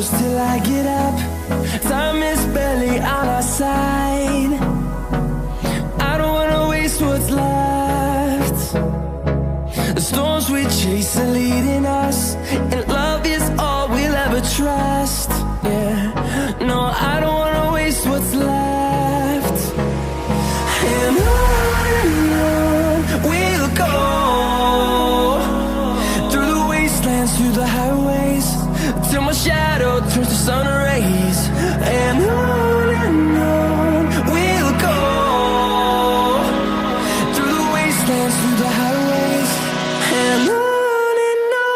close till I get up. Time is barely on our side. I don't wanna waste what's left. The storms we chase are leading us, and love is all we'll ever trust. Yeah, no, I don't wanna waste what's left. And on we'll go, through the wastelands, through the highways, till my shadow turns to sun rays. And on we'll go, through the wastelands, through the highways, and on we'll go.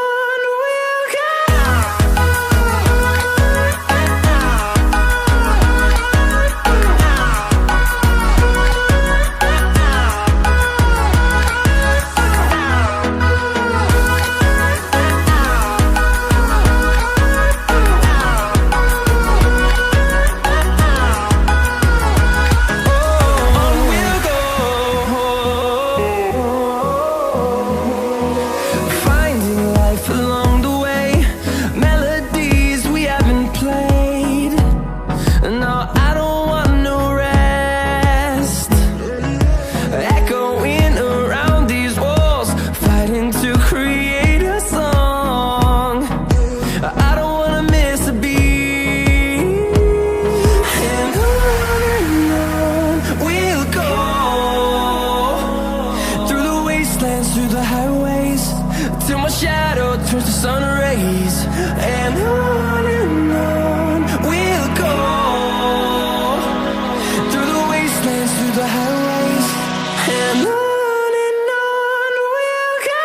Through the highways, till my shadow turns to sun rays. And on we'll go, through the wastelands, through the highways, and on we'll go.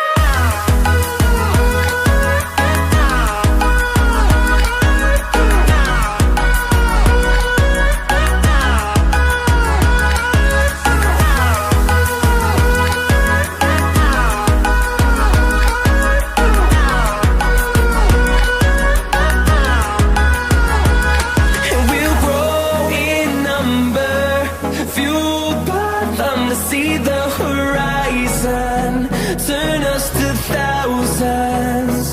See the horizon, turn us to thousands,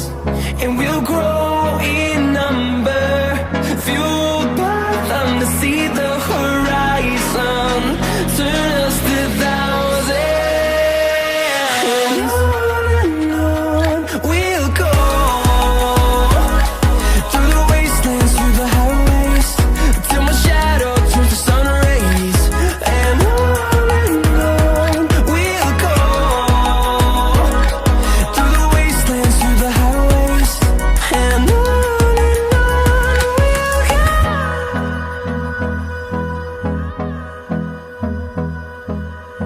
and we'll grow in number, fueled by them to see the horizon.